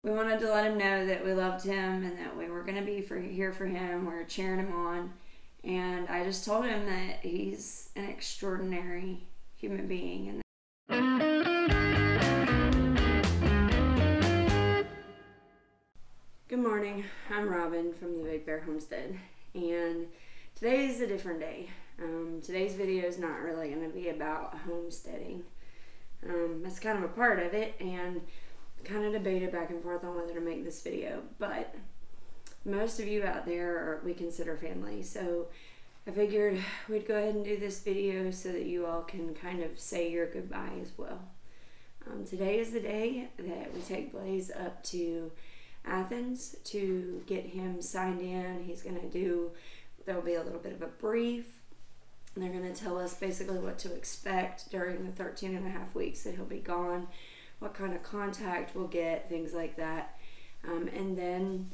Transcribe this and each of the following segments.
we wanted to let him know that we loved him and that we were going to be here for him. We were cheering him on. And I just told him that he's an extraordinary human being. And Good morning, I'm Robin from the Big Bear Homestead, and today's a different day. Today's video is not really going to be about homesteading. That's kind of a part of it, and kind of debated back and forth on whether to make this video, but most of you out there we consider family, so I figured we'd go ahead and do this video so that you all can kind of say your goodbye as well. Today is the day that we take Blaze up to Athens to get him signed in. There'll be a little bit of a brief. They're going to tell us basically what to expect during the 13 and a half weeks that he'll be gone, what kind of contact we'll get, things like that. And then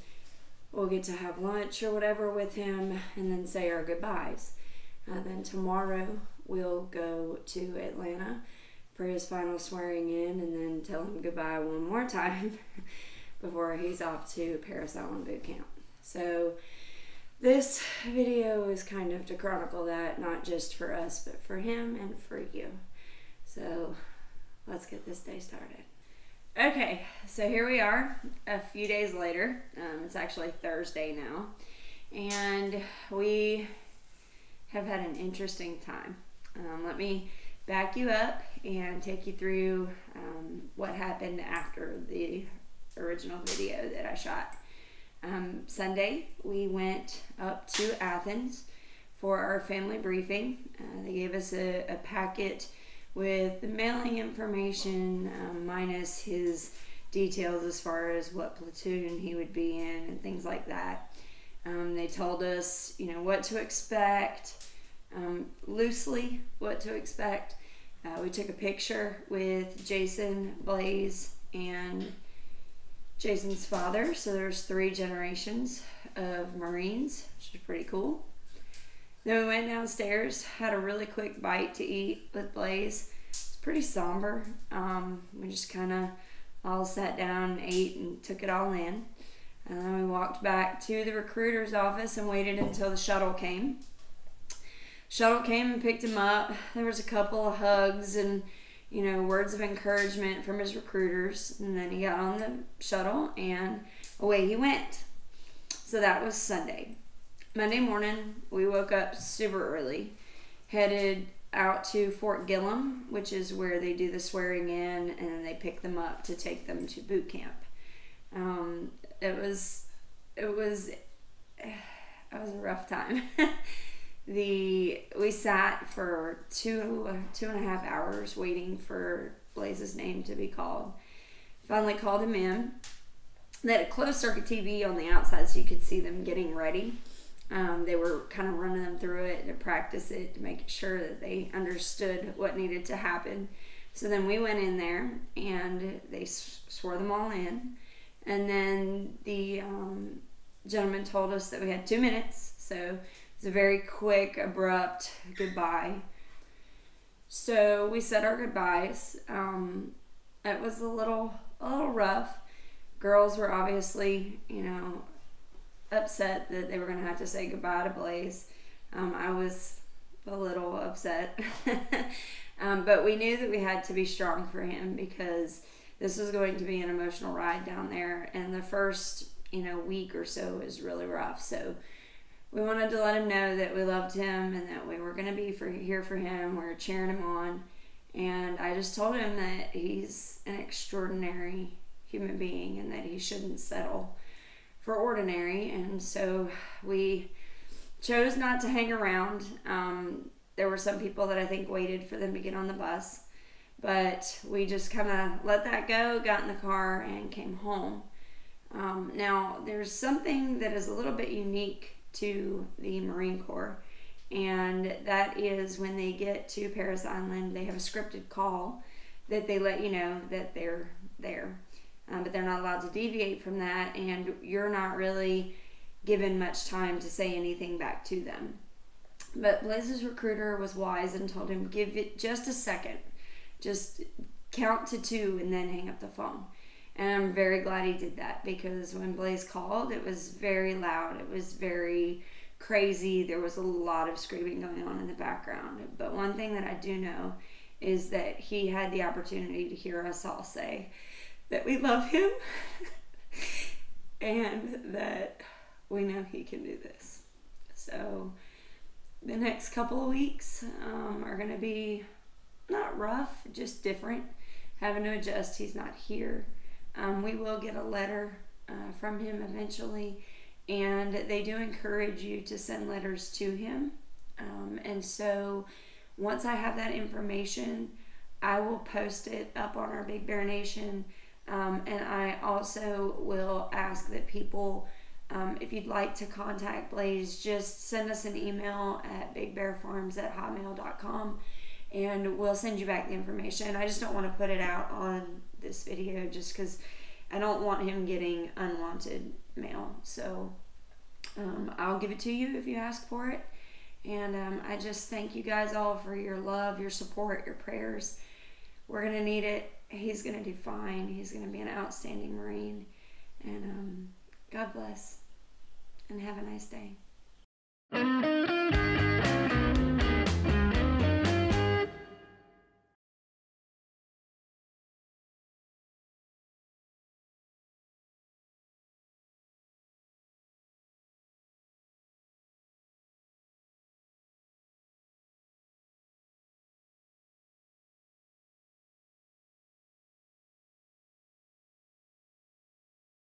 we'll get to have lunch or whatever with him and then say our goodbyes. Then tomorrow we'll go to Atlanta for his final swearing in and then tell him goodbye one more time before he's off to Paris Island boot camp. So this video is kind of to chronicle that, not just for us, but for him and for you. So let's get this day started. Okay, so here we are a few days later. It's actually Thursday now, and we have had an interesting time. Let me back you up and take you through what happened after the original video that I shot. Sunday, we went up to Athens for our family briefing. They gave us a packet with the mailing information minus his details as far as what platoon he would be in and things like that. They told us, what to expect, loosely what to expect. We took a picture with Jason, Blaze, and Jason's father, so there's 3 generations of Marines, which is pretty cool. Then we went downstairs, had a really quick bite to eat with Blaze. It's pretty somber. We just kind of all sat down, ate, and took it all in. And then we walked back to the recruiter's office and waited until the shuttle came. Shuttle came and picked him up. There was a couple of hugs and words of encouragement from his recruiters, and then he got on the shuttle and away he went. So that was Sunday. Monday morning, we woke up super early, headed out to Fort Gillem, which is where they do the swearing in, and then they pick them up to take them to boot camp. It was a rough time. We sat for two and a half hours waiting for Blaze's name to be called. Finally called him in. They had a closed circuit TV on the outside so you could see them getting ready. They were kind of running them through it to practice it, to make sure that they understood what needed to happen. So then we went in there and they swore them all in. And then the gentleman told us that we had 2 minutes. So a very quick, abrupt goodbye. So we said our goodbyes. It was a little rough. Girls were obviously, upset that they were going to have to say goodbye to Blaze. I was a little upset. But we knew that we had to be strong for him because this was going to be an emotional ride down there. And the first, week or so is really rough. So we wanted to let him know that we loved him and that we were going to be here for him. We were cheering him on. And I just told him that he's an extraordinary human being and that he shouldn't settle for ordinary. And so we chose not to hang around. There were some people that I think waited for them to get on the bus. But we just kind of let that go, got in the car, and came home. Now, there's something that is a little bit unique to the Marine Corps, and that is when they get to Paris Island, they have a scripted call that they let you know that they're there, but they're not allowed to deviate from that, and you're not really given much time to say anything back to them. But Blaze's recruiter was wise and told him, give it just a second, just count to 2 and then hang up the phone. And I'm very glad he did that, because when Blaze called, it was very loud. It was very crazy. There was a lot of screaming going on in the background. But one thing that I do know is that he had the opportunity to hear us all say that we love him and that we know he can do this. So the next couple of weeks are going to be not rough, just different. Having to adjust. He's not here. We will get a letter from him eventually, and they do encourage you to send letters to him. And so once I have that information, I will post it up on our Big Bear Nation. And I also will ask that people, if you'd like to contact Blaze, just send us an email at bigbearfarms@hotmail.com, and we'll send you back the information. I just don't want to put it out on this video just because I don't want him getting unwanted mail. So I'll give it to you if you ask for it. And I just thank you guys all for your love, your support, your prayers. We're going to need it. He's going to do fine. He's going to be an outstanding Marine. And God bless. And have a nice day.